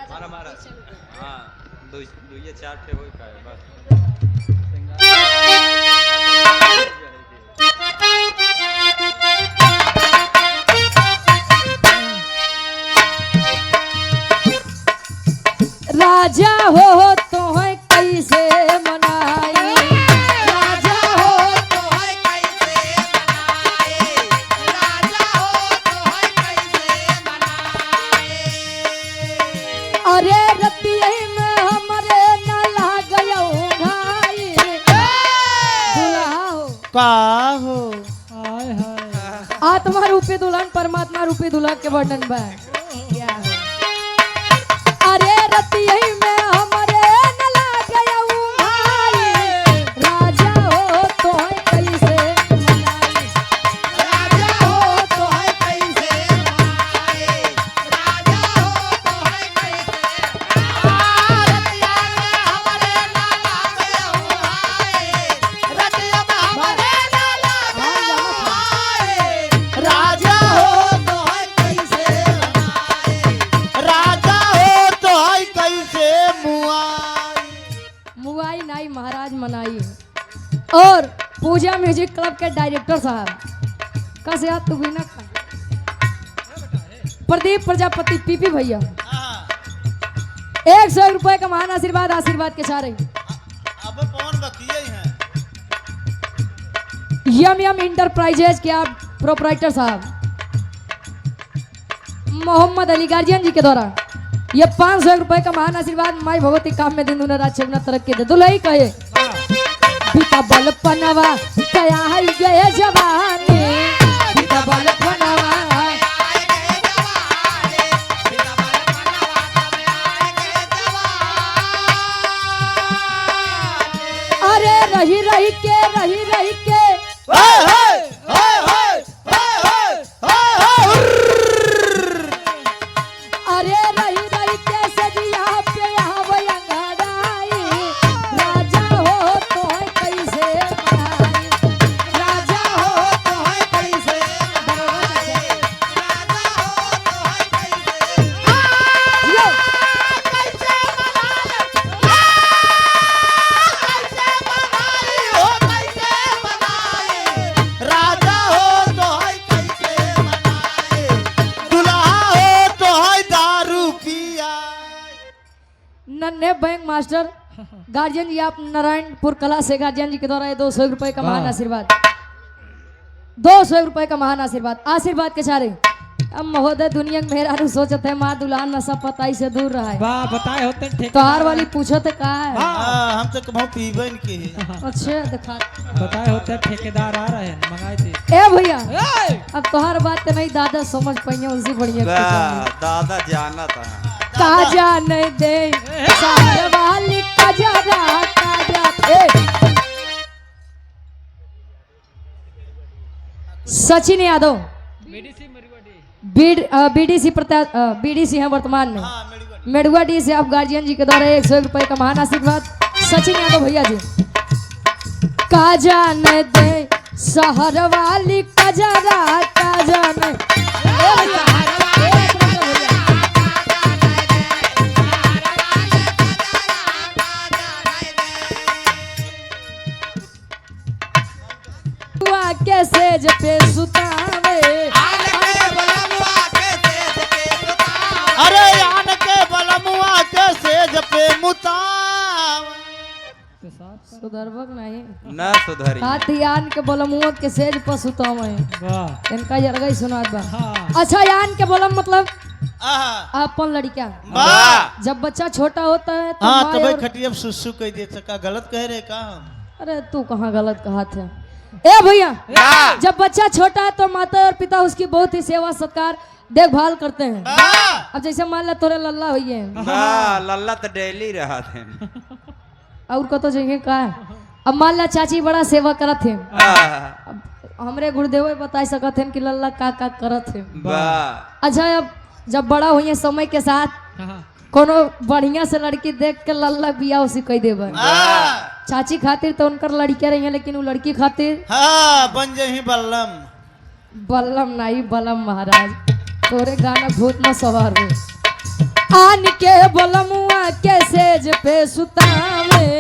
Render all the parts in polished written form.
मारा मारा हाँ दो दो ये चार थे हो का है बस राजा हो तो है कैसे मनाई राजा हो तो है कैसे मनाई राजा हो तो है कैसे मनाई अरे रतिया में हमरे न लाग भाई दुल्हा हो का हो आत्मा रूपी दुल्हन परमात्मा रूपी दुल्हा के वर्णन बा क्या हो अरे रतिया में हमरे न लाग भाई राजा हो तो है कैसे मनाई राजा हो तो है कैसे मनाई राजा हो तो है कैसे रतिया में हमरे न लाग भाई रतिया में हमरे न लाग भाई राजा हो तो है कैसे मनाई राजा हो तो है कैसे मुआई मुआई नाई महाराज मनाई और पूजा म्यूजिक क्लब के डायरेक्टर साहब कस याद तू भी ना खा प्रदीप प्रजापति पीपी भैया 100 रुपए का महान आशीर्वाद आशीर्वाद के सारे अब कौन बकिए हैं यम यम इंटरप्राइजेज के आप प्रोपराइटर साहब मोहम्मद अली गार्जियन जी के द्वारा ये 500 रुपए का महान आशीर्वाद माई भगवती काम में दिन दुनिया रात चलना तरक्की दे दुल्हई कहे पिता बल पनवा कया है गए जवानी पिता बल पनवा अरे रही रही के अरे रही के सजिया पे आवे अंगड़ाई राजा हो तो है कैसे मनाई राजा हो तो है कैसे मनाई राजा हो तो है कैसे यो कैसे मनाई हो कैसे मनाई राजा हो तो है कैसे मनाए दुल्हा हो तो है दारू पिया नन्हे बैंक मास्टर गार्जियन जी आप नारायणपुर कला से गार्जियन जी के द्वारा ये 200 रुपए का महान आशीर्वाद 200 रुपए का महान आशीर्वाद के सारे अब महोदय दुनिया में मेहरा सोचते है माँ दुल्हन नशा पताई से दूर रहा है वाह बताए होते ठेके तोहार वाली पूछते का है हम तो कभी पीबन के अच्छा दिखा बताए होते ठेकेदार आ रहे हैं मंगाए थे ए भैया अब तोहार बात तो नहीं दादा समझ पाइए उनसे बढ़िया कुछ नहीं। दादा जाना था काजा नहीं दे शहर वाली काजा सचिन यादव बीडीसी हैं वर्तमान में मेड़ुआ डी से आप गार्जियन जी के द्वारा 100 रुपए का महान आशीर्वाद सचिन यादव भैया जी काजा नहीं दे शहर वाली काजरा काजा नहीं के सेज पे सुतावे अरे आन के बलमुआ के सेज पे मुताव सुधरबक नहीं ना सुधरी हाथी आन के बोलमुआ के सेज पर सुतावे वाह इनका जरगई सुनात बा हाँ अच्छा यान के बोलम मतलब आहा अपन लड़का वाह जब बच्चा छोटा होता है तो हाँ माँ तब और- खटिया सुसु कह दे सका गलत कह रहे का अरे तू कहाँ गलत कहा था ए भैया जब बच्चा छोटा है तो माता और पिता उसकी बहुत ही सेवा सत्कार देखभाल करते हैं अब जैसे मान ला तोरे लल्ला हुई है लल्ला तो डेली रहा थे और को तो जगह का है अब मान ला चाची बड़ा सेवा करत है अब हमरे गुरुदेव बता सकत हैं कि लल्ला का करत है वाह अच्छा अब जब बड़ा हुई है समय के साथ कोनो बढ़िया से लड़की देख के लल्ला बिया उसी कह देबे चाची खातिर तो उनकर लड़कियां रही है लेकिन वो लड़की खातिर हाँ बन जही बल्लम बल्लम नहीं बलम महाराज तोरे गाना भूत न सवार हो आन के बलमुआ के सेज पे सुतावे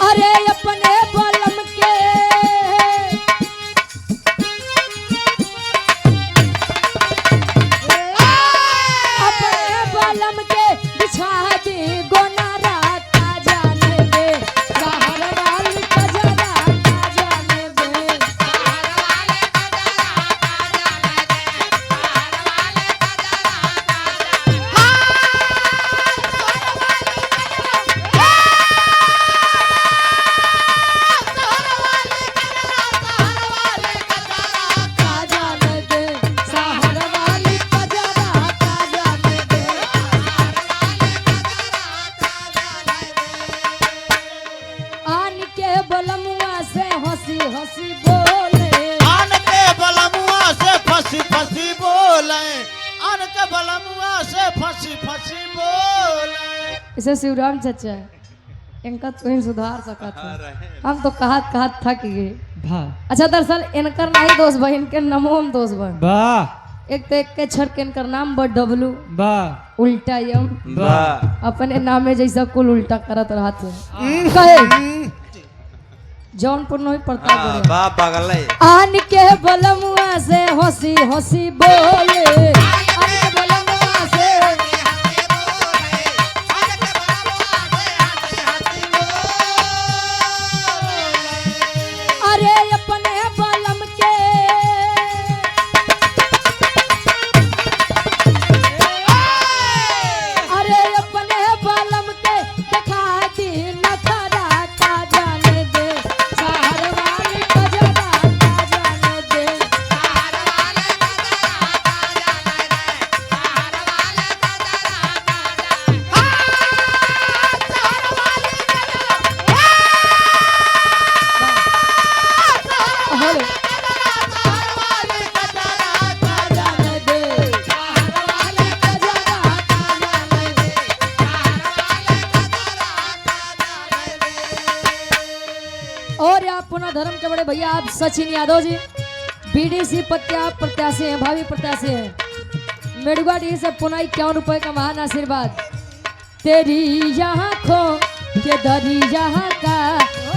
अरे अपने बलम के अपने बलम के बिछा दी गोना राता जाने दे सहर वाली कजरा का जाने दे का जाने दे सहर वाली कजरा का जाने दे आन के बलमुआ से हंसी हंसी बोले आन के बलमुआ से फंसी फंसी बोले आन के बलमुआ से फंसी फंसी बोले इसे शिवराम चाचा इनका तो ही सुधार सकत है हम तो कहत थक गए वाह अच्छा दरअसल इनकर नहीं दोस्त बा इनके नमो हम दोस्त बा वाह एक तो एक के छर के इनकर नाम बा डब्लू वाह उल्टा यम वाह अपने नामे जैसा कुल उल्टा करत रहत है कहे जौनपुर नहीं पड़ता हाँ, वाह पागल है आन के बलमुआ से हंसी हंसी बोले आन के बलमुआ से अरे अपने बलम के अरे अपने बलम के दिखा दी नखरा का जाने दे सहर वाली कजरा का जाने दे हेलो का जाने दे सहर वाली कजरा का जाने दे और आप पुनः धर्म के बड़े भैया आप सचिन यादव जी बीडीसी प्रत्याशी हैं भावी प्रत्याशी हैं मेडुआ डी से पुनः 51 रुपए का महान आशीर्वाद तेरी यहाँ खो के दरी यहाँ का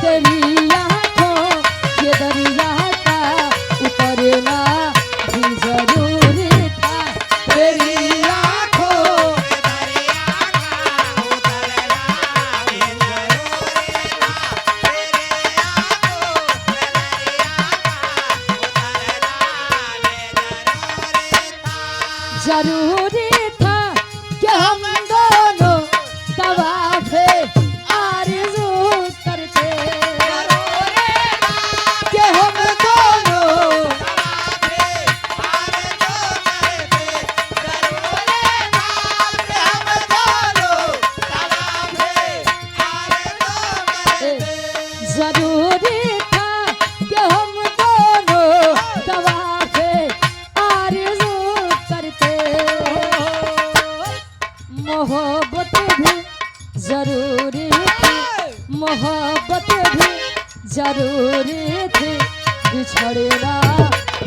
तेरी यहाँ खो के दरी यहाँ का उतरना भी जरूरी था तेरी यहाँ खो जरूरी था कि हम दोनों तवाफे आरज़ू करते कि हम दोनों जरूरी था कि हम दोनों तवाफे आरज़ू करते मोहब्बत भी जरूरी थी मोहब्बत भी जरूरी थी बिछड़ना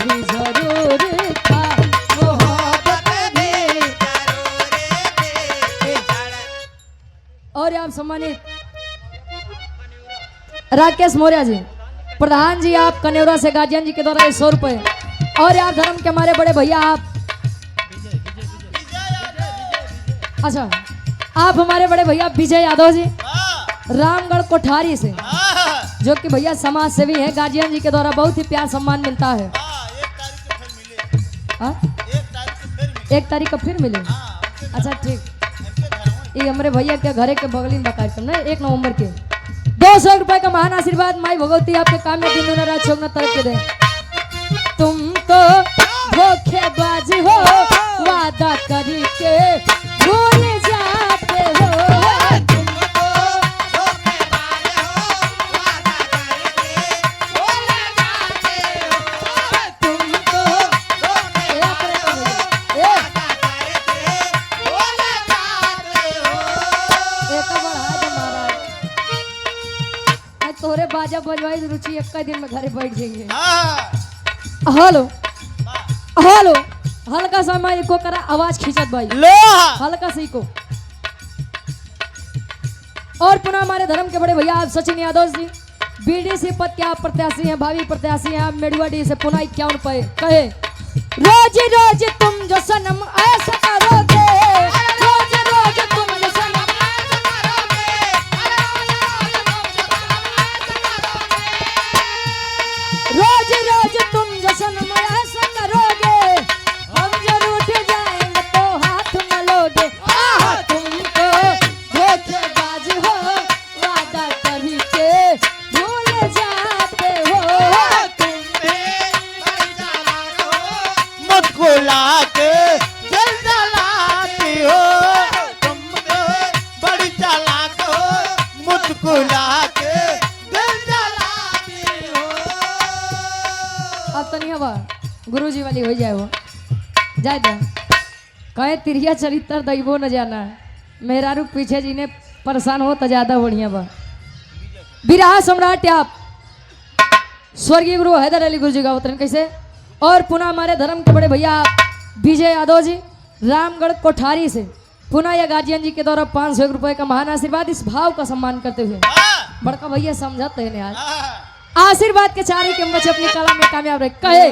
भी जरूरी था मोहब्बत भी और आप सम्मानित राकेश मौर्य जी प्रधान जी आप कनेरा से गार्जियन जी के द्वारा 100 रुपए और आप धर्म के हमारे बड़े भैया आप अच्छा आप हमारे बड़े भैया विजय यादव जी रामगढ़ कोठारी से जो कि भैया समाज सेवी हैं गार्जियन जी के द्वारा बहुत ही प्यार सम्मान मिलता है हाँ? 1 तारीख को फिर मिले अच्छा ठीक ये हमारे भैया के घरे के बगल में कार्यक्रम ना 1 नवंबर के 200 रुपए का महान आशीर्वाद माई भगवती आपके काम में दिन रात चौगना तरक्की दे तुम तो धोखेबाज हो वादा करी के भूल जाते हो एक बढ़ा दे महाराज बाजा बजवाई रुचि एक दिन में घरे बैठ जाएंगे। हाँ हेलो हेलो हल्का सा मैं को करा आवाज खींचत भाई लो हल्का सी को। और पुनः हमारे धर्म के बड़े भैया आप सचिन यादव जी बीडीसी पद के आप प्रत्याशी हैं, भावी प्रत्याशी हैं आप मेडुआ डी से पुनः 51 पे कहे रोज रोज तुम जो सनम ऐसा करोगे, रोज रोज तुम जो सनम ऐसा करोगे, रोज रोज तुम जो सनम ऐसा करोगे, हम जरूर उठ जाएंगे तो हाथ मलोगे। आह तुमको धोखेबाज हो वादा कभी के भूल जाते हो, मुझको लाके दिल जलाती हो, तुम बड़ी चालाक हो मुझको लाके दिल जलाती हो। अब तो नहीं हवा गुरुजी वाली हो जाए वो जाए दे कहे तिरिया चरित्र दैवो न जाना मेरा रूप पीछे जी ने परेशान हो तो ज्यादा बढ़िया बा। बिरहा सम्राट आप स्वर्गीय गुरु हैदर अली गुरु जी का अवतरण कैसे। और पुनः हमारे धर्म के बड़े भैया विजय यादव जी रामगढ़ कोठारी से पुनः या गार्जियन जी के द्वारा 500 रुपए का महान आशीर्वाद इस भाव का सम्मान करते हुए बड़का भैया समझते हैं आज आशीर्वाद के चारे के बच्चे अपनी कला में कामयाब रहे कहे